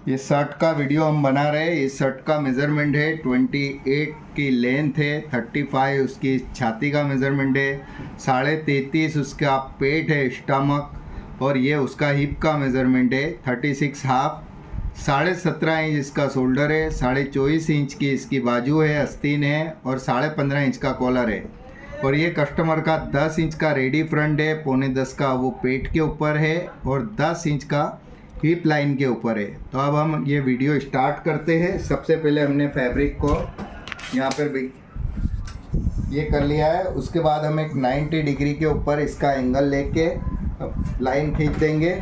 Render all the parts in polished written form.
ये शर्ट का वीडियो हम बना रहे हैं। इस शर्ट का मेज़रमेंट है 28 की लेंथ है, 35 उसकी छाती का मेज़रमेंट है, 33.5 उसका पेट है, स्टमक, और ये उसका हिप का मेज़रमेंट है 36 हाफ, 17.5 इंच इसका शोल्डर है, 24.5 इंच की इसकी बाजू है, आस्तीन है, और 15.5 इंच का कॉलर है। और ये कस्टमर का 10 इंच का रेडी फ्रंट है, 9.25 का वो पेट के ऊपर है, और 10 इंच का हिप लाइन के ऊपर है। तो अब हम ये वीडियो स्टार्ट करते हैं। सबसे पहले हमने फैब्रिक को यहाँ पर भी ये कर लिया है। उसके बाद हम एक 90 डिग्री के ऊपर इसका एंगल लेके लाइन खींच देंगे।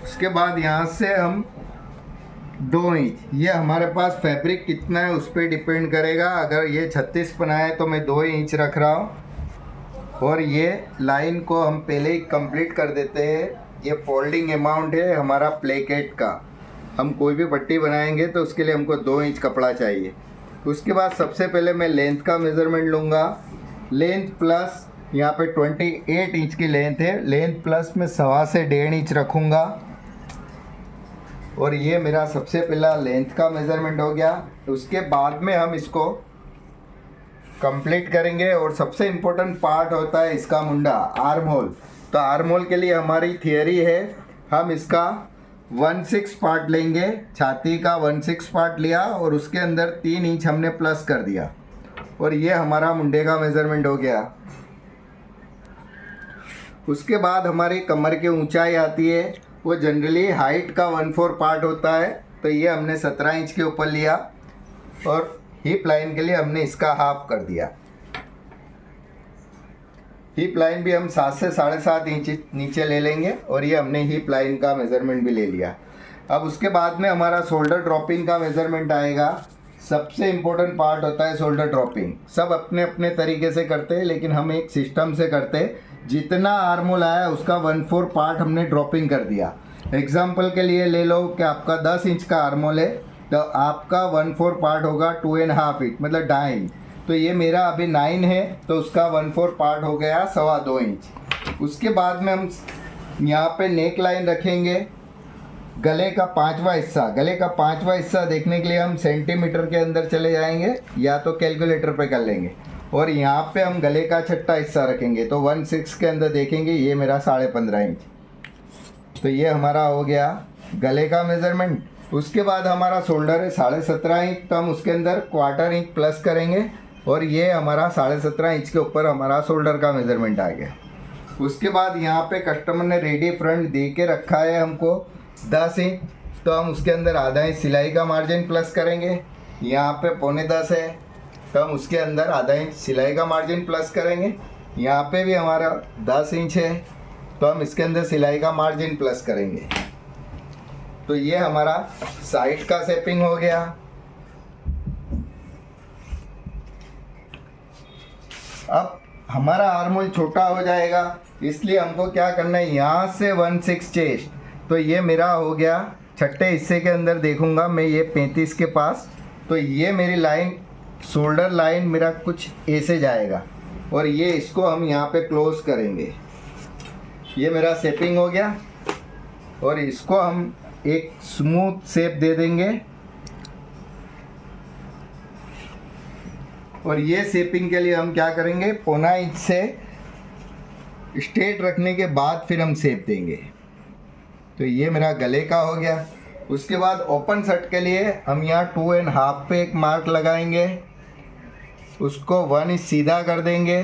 उसके बाद यहाँ से हम 2 इंच, ये हमारे पास फैब्रिक कितना है उस पर डिपेंड करेगा। अगर ये 36 पना है तो मैं 2 इंच रख रहा हूँ। और ये लाइन को हम पहले ही कंप्लीट कर देते हैं। ये फोल्डिंग अमाउंट है हमारा प्लेकेट का। हम कोई भी पट्टी बनाएंगे तो उसके लिए हमको 2 इंच कपड़ा चाहिए। उसके बाद सबसे पहले मैं लेंथ का मेज़रमेंट लूँगा। लेंथ प्लस यहाँ पे 28 इंच की लेंथ है, लेंथ प्लस में 1.25 से 1.5 इंच रखूँगा। और ये मेरा सबसे पहला लेंथ का मेज़रमेंट हो गया। उसके बाद में हम इसको कंप्लीट करेंगे। और सबसे इम्पोर्टेंट पार्ट होता है इसका मुंडा, आर्म होल। तो आर्म होल के लिए हमारी थियरी है, हम इसका 1/6 पार्ट लेंगे। छाती का 1/6 पार्ट लिया और उसके अंदर 3 इंच हमने प्लस कर दिया, और ये हमारा मुंडे का मेज़रमेंट हो गया। उसके बाद हमारी कमर की ऊंचाई आती है, वो जनरली हाइट का 1/4 पार्ट होता है। तो ये हमने 17 इंच के ऊपर लिया, और हिप लाइन के लिए हमने इसका हाफ कर दिया। हिप लाइन भी हम 7 से 7.5 इंच नीचे ले लेंगे, और ये हमने हिप लाइन का मेज़रमेंट भी ले लिया। अब उसके बाद में हमारा शोल्डर ड्रॉपिंग का मेज़रमेंट आएगा। सबसे इम्पोर्टेंट पार्ट होता है शोल्डर ड्रॉपिंग। सब अपने अपने तरीके से करते हैं, लेकिन हम एक सिस्टम से करते हैं। जितना आर्म होल आया उसका 1/4 पार्ट हमने ड्रॉपिंग कर दिया। एग्जाम्पल के लिए ले लो कि आपका 10 इंच का आर्म होल है, तो आपका 1/4 पार्ट होगा 2.5 इंच, मतलब 2.5 इंच। तो ये मेरा अभी 9 है, तो उसका 1/4 पार्ट हो गया 2.25 इंच। उसके बाद में हम यहाँ पे नेक लाइन रखेंगे। गले का 5वां हिस्सा, गले का 5वां हिस्सा देखने के लिए हम सेंटीमीटर के अंदर चले जाएंगे, या तो कैलकुलेटर पे कर लेंगे। और यहाँ पे हम गले का 6ठा हिस्सा रखेंगे, तो 1/6 के अंदर देखेंगे, ये मेरा 15.5 इंच। तो ये हमारा हो गया गले का मेज़रमेंट। उसके बाद हमारा शोल्डर है 17.5 इंच, तो हम उसके अंदर 1/4 इंच प्लस करेंगे, और ये हमारा 17.5 इंच के ऊपर हमारा शोल्डर का मेज़रमेंट आ गया। उसके बाद यहाँ पे कस्टमर ने रेडी फ्रंट दे के रखा है हमको 10 इंच, तो हम उसके अंदर आधा इंच सिलाई का मार्जिन प्लस करेंगे। यहाँ पे 9.25 है, तो हम उसके अंदर आधा इंच सिलाई का मार्जिन प्लस करेंगे। यहाँ पे भी हमारा 10 इंच है, तो हम इसके अंदर सिलाई का मार्जिन प्लस करेंगे। तो ये हमारा साइड का शेपिंग हो गया। अब हमारा आर्म होल छोटा हो जाएगा, इसलिए हमको क्या करना है, यहाँ से 1/6 चेस्ट। तो ये मेरा हो गया 6ठे हिस्से के अंदर देखूंगा मैं, ये 35 के पास। तो ये मेरी लाइन, शोल्डर लाइन मेरा कुछ ऐसे जाएगा, और ये इसको हम यहाँ पे क्लोज करेंगे। ये मेरा शेपिंग हो गया, और इसको हम एक स्मूथ शेप दे देंगे। और ये शेपिंग के लिए हम क्या करेंगे, 1.25 इंच से स्ट्रेट रखने के बाद फिर हम शेप देंगे। तो ये मेरा गले का हो गया। उसके बाद ओपन शर्ट के लिए हम यहाँ 2.5 पे एक मार्क लगाएंगे, उसको 1 इंच सीधा कर देंगे।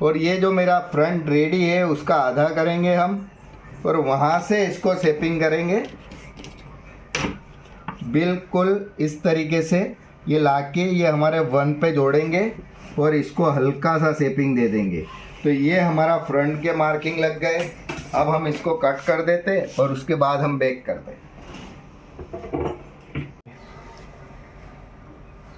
और ये जो मेरा फ्रंट रेडी है उसका आधा करेंगे हम, और वहाँ से इसको शेपिंग करेंगे बिल्कुल इस तरीके से। ये लाके ये हमारे 1 पे जोड़ेंगे, और इसको हल्का सा शेपिंग दे देंगे। तो ये हमारा फ्रंट के मार्किंग लग गए। अब हम इसको कट कर देते, और उसके बाद हम बैक करते।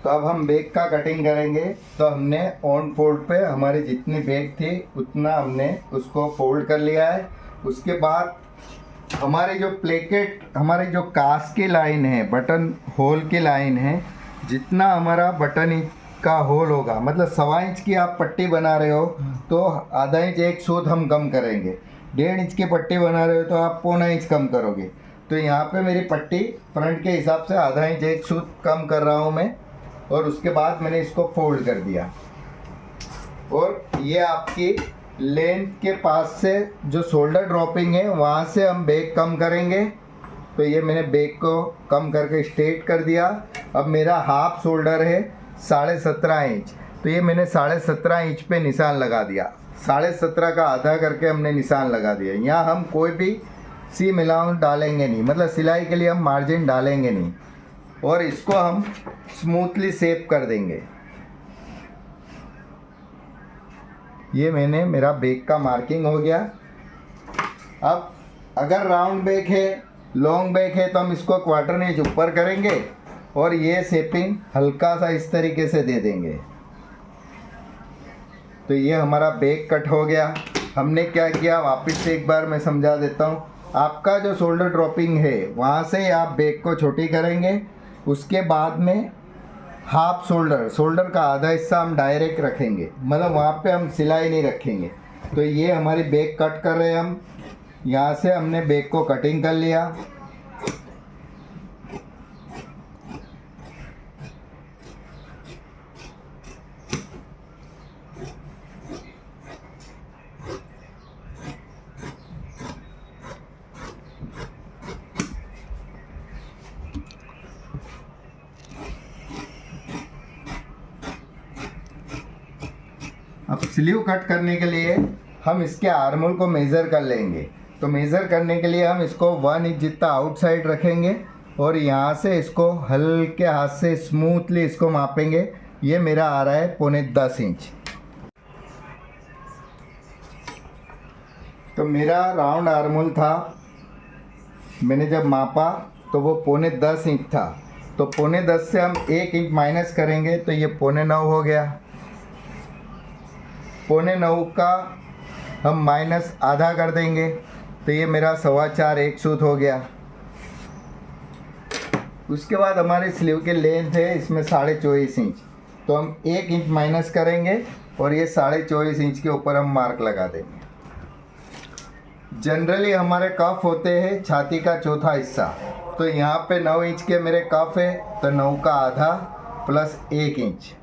तो अब हम बैक का कटिंग करेंगे। तो हमने ऑन फोल्ड पे हमारी जितनी बैक थी उतना हमने उसको फोल्ड कर लिया है। उसके बाद हमारे जो प्लेकेट, हमारे जो कास की लाइन है, बटन होल की लाइन है, जितना हमारा बटन का होल होगा, मतलब 1.25 इंच की आप पट्टी बना रहे हो तो आधा इंच एक सूत हम कम करेंगे। 1.5 इंच की पट्टी बना रहे हो तो आप 0.25 इंच कम करोगे। तो यहाँ पे मेरी पट्टी फ्रंट के हिसाब से आधा इंच एक सूत कम कर रहा हूँ मैं, और उसके बाद मैंने इसको फोल्ड कर दिया। और ये आपकी लेंथ के पास से जो शोल्डर ड्रॉपिंग है वहाँ से हम बैक कम करेंगे। तो ये मैंने बैक को कम करके स्ट्रेट कर दिया। अब मेरा हाफ शोल्डर है 17.5 इंच, तो ये मैंने 17.5 इंच पे निशान लगा दिया। 17.5 का आधा करके हमने निशान लगा दिया। यहाँ हम कोई भी सीम अलाउंस डालेंगे नहीं, मतलब सिलाई के लिए हम मार्जिन डालेंगे नहीं, और इसको हम स्मूथली शेप कर देंगे। ये मैंने मेरा बैक का मार्किंग हो गया। अब अगर राउंड बैक है, लॉन्ग बैक है, तो हम इसको 1/4 इंच ऊपर करेंगे और ये शेपिंग हल्का सा इस तरीके से दे देंगे। तो ये हमारा बैक कट हो गया। हमने क्या किया, वापस से एक बार मैं समझा देता हूँ। आपका जो शोल्डर ड्रॉपिंग है वहाँ से आप बैक को छोटी करेंगे, उसके बाद में हाफ शोल्डर का आधा हिस्सा हम डायरेक्ट रखेंगे, मतलब वहाँ पे हम सिलाई नहीं रखेंगे। तो ये हमारी बैक कट कर रहे हैं हम। यहाँ से हमने बैक को कटिंग कर लिया। अब स्लीव कट करने के लिए हम इसके आर्मोल को मेज़र कर लेंगे। तो मेज़र करने के लिए हम इसको 1 इंच जितना आउटसाइड रखेंगे और यहाँ से इसको हल्के हाथ से स्मूथली इसको मापेंगे। ये मेरा आ रहा है 9.5 इंच। तो मेरा राउंड आर्मोल था, मैंने जब मापा तो वो 9.5 इंच था। तो 9.5 से हम 1 इंच माइनस करेंगे तो ये 9.5 हो गया। 9.5 का हम माइनस आधा कर देंगे तो ये मेरा 4.25 एक सूत हो गया। उसके बाद हमारे स्लीव की लेंथ है इसमें 24.5 इंच, तो हम 1 इंच माइनस करेंगे और ये 24.5 इंच के ऊपर हम मार्क लगा देंगे। जनरली हमारे कफ होते हैं छाती का चौथा हिस्सा, तो यहाँ पे 9 इंच के मेरे कफ है, तो 9 का आधा प्लस 1 इंच।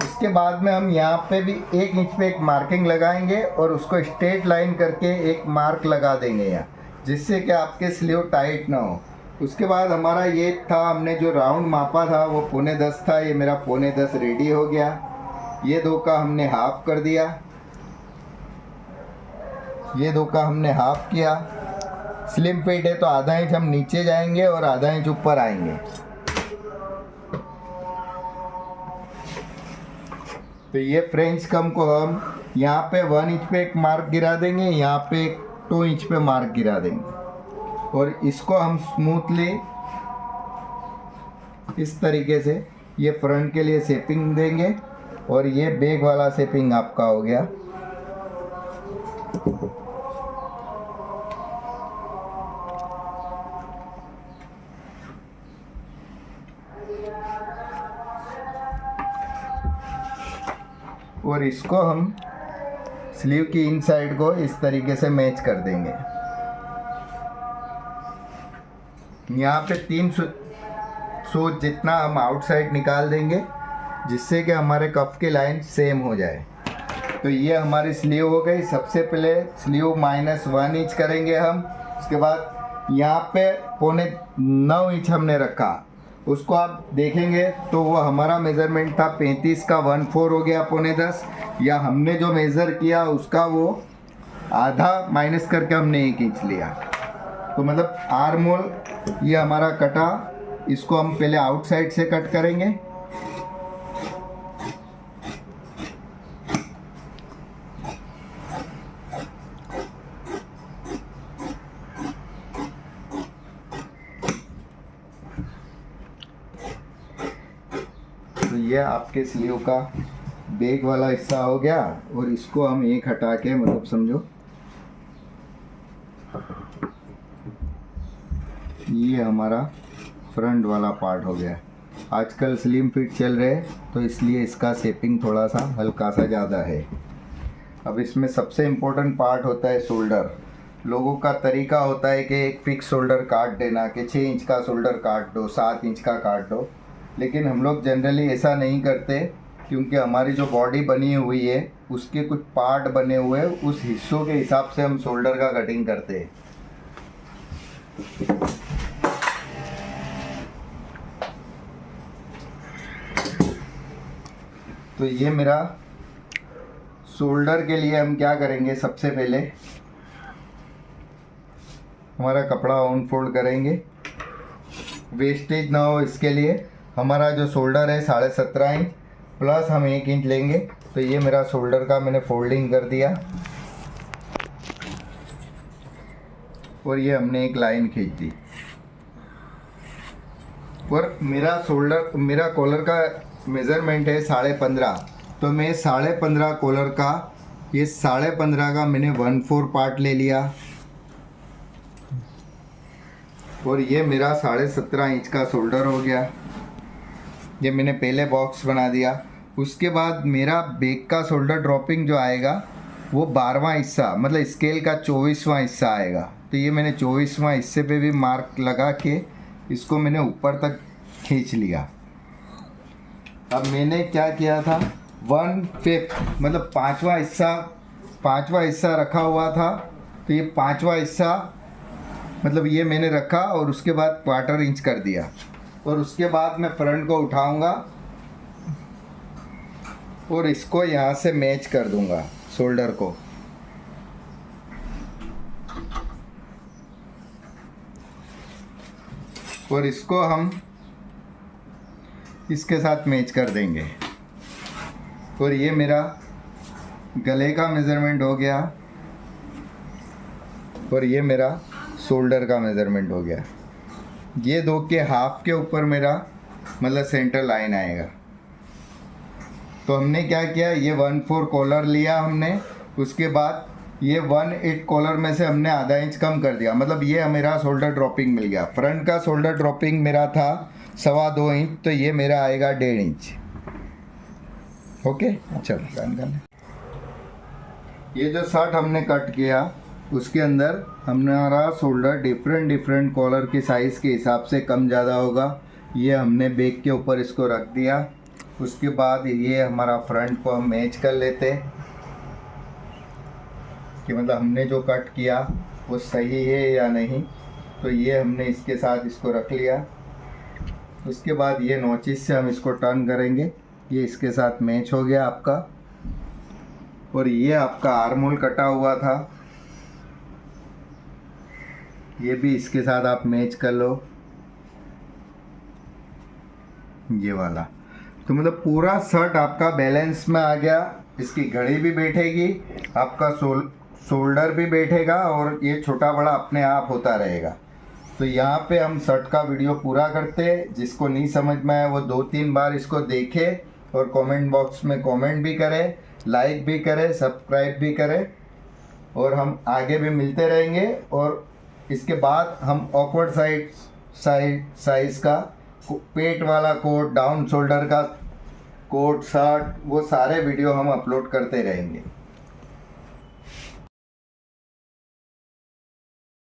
इसके बाद में हम यहाँ पे भी 1 इंच पे एक मार्किंग लगाएंगे और उसको स्ट्रेट लाइन करके एक मार्क लगा देंगे यहाँ, जिससे कि आपके स्लीव टाइट ना हो। उसके बाद हमारा ये था, हमने जो राउंड मापा था वो 9.5 था, ये मेरा 9.5 रेडी हो गया। ये 2 का हमने हाफ कर दिया, ये 2 का हमने हाफ किया। स्लिम फिट है तो आधा इंच हम नीचे जाएंगे और आधा इंच ऊपर आएंगे। तो ये फ्रेंच कम को हम यहाँ पे 1 इंच पे एक मार्क गिरा देंगे, यहाँ पे 2 इंच पे मार्क गिरा देंगे और इसको हम स्मूथली इस तरीके से ये फ्रंट के लिए शेपिंग देंगे और ये बैक वाला शेपिंग आपका हो गया। और इसको हम स्लीव की इन साइड को इस तरीके से मैच कर देंगे। यहाँ पे 3 सूत जितना हम आउटसाइड निकाल देंगे, जिससे कि हमारे कफ की लाइन सेम हो जाए। तो ये हमारी स्लीव हो गई। सबसे पहले स्लीव -1 इंच करेंगे हम। उसके बाद यहाँ पे 9.25 इंच हमने रखा, उसको आप देखेंगे तो वो हमारा मेज़रमेंट था 35 का 1/4 हो गया 9.5, या हमने जो मेज़र किया उसका वो आधा माइनस करके हमने 1 इंच लिया। तो मतलब आर्मोल ये हमारा कटा, इसको हम पहले आउटसाइड से कट करेंगे। तो ये आपके स्लीव का बैक वाला हिस्सा हो गया और इसको हम एक हटा के, मतलब समझो ये हमारा फ्रंट वाला पार्ट हो गया। आजकल स्लिम फिट चल रहे हैं तो इसलिए इसका शेपिंग थोड़ा सा हल्का सा ज़्यादा है। अब इसमें सबसे इम्पोर्टेंट पार्ट होता है शोल्डर। लोगों का तरीका होता है कि एक फिक्स शोल्डर काट देना, कि 6 इंच का शोल्डर काट दो, 7 इंच का काट दो, लेकिन हम लोग जनरली ऐसा नहीं करते, क्योंकि हमारी जो बॉडी बनी हुई है उसके कुछ पार्ट बने हुए हैं, उस हिस्सों के हिसाब से हम शोल्डर का कटिंग करते हैं। तो ये मेरा शोल्डर के लिए हम क्या करेंगे, सबसे पहले हमारा कपड़ा ऑन फोल्ड करेंगे, वेस्टेज ना हो इसके लिए। हमारा जो शोल्डर है 17.5 इंच प्लस हम 1 इंच लेंगे। तो ये मेरा शोल्डर का मैंने फोल्डिंग कर दिया और ये हमने एक लाइन खींच दी। और मेरा कॉलर का मेज़रमेंट है 15.5, तो मैं 15.5 कॉलर का, ये 15.5 का मैंने 1/4 पार्ट ले लिया और ये मेरा 17.5 इंच का शोल्डर हो गया। ये मैंने पहले बॉक्स बना दिया। उसके बाद मेरा बैक का शोल्डर ड्रॉपिंग जो आएगा वो 12वां हिस्सा, मतलब स्केल का 24वां हिस्सा आएगा। तो ये मैंने 24वां हिस्से पे भी मार्क लगा के इसको मैंने ऊपर तक खींच लिया। अब मैंने क्या किया था, 1/5 मतलब 5वां हिस्सा रखा हुआ था। तो ये 5वां हिस्सा मतलब ये मैंने रखा और उसके बाद 1/4 इंच कर दिया। और उसके बाद मैं फ्रंट को उठाऊंगा और इसको यहाँ से मैच कर दूंगा शोल्डर को। और इसको हम इसके साथ मैच कर देंगे। और ये मेरा गले का मेज़रमेंट हो गया और ये मेरा शोल्डर का मेज़रमेंट हो गया। ये दो के हाफ के ऊपर मेरा मतलब सेंटर लाइन आएगा। तो हमने क्या किया, ये 1/4 कॉलर लिया हमने, उसके बाद ये 1/8 कॉलर में से हमने आधा इंच कम कर दिया, मतलब ये मेरा शोल्डर ड्रॉपिंग मिल गया। फ्रंट का शोल्डर ड्रॉपिंग मेरा था 2.25 इंच, तो ये मेरा आएगा 1.5 इंच। ओके, चलो डन कर लें। ये जो शर्ट हमने कट किया उसके अंदर हमारा शोल्डर डिफरेंट कॉलर की साइज़ के हिसाब से कम ज़्यादा होगा। ये हमने बैक के ऊपर इसको रख दिया। उसके बाद ये हमारा फ्रंट को हम मैच कर लेते कि मतलब हमने जो कट किया वो सही है या नहीं। तो ये हमने इसके साथ इसको रख लिया। उसके बाद ये नोचिस से हम इसको टर्न करेंगे, ये इसके साथ मैच हो गया आपका। और ये आपका आर्म होल कटा हुआ था, ये भी इसके साथ आप मैच कर लो, ये वाला। तो मतलब पूरा शर्ट आपका बैलेंस में आ गया। इसकी घड़ी भी बैठेगी, आपका शोल्डर भी बैठेगा और ये छोटा बड़ा अपने आप होता रहेगा। तो यहाँ पे हम शर्ट का वीडियो पूरा करते हैं। जिसको नहीं समझ में आया वो 2-3 बार इसको देखे और कमेंट बॉक्स में कमेंट भी करे, लाइक भी करे, सब्सक्राइब भी करे। और हम आगे भी मिलते रहेंगे। और इसके बाद हम ऑकवर्ड साइज़ का पेट वाला कोट, डाउन शोल्डर का कोट, शर्ट, वो सारे वीडियो हम अपलोड करते रहेंगे।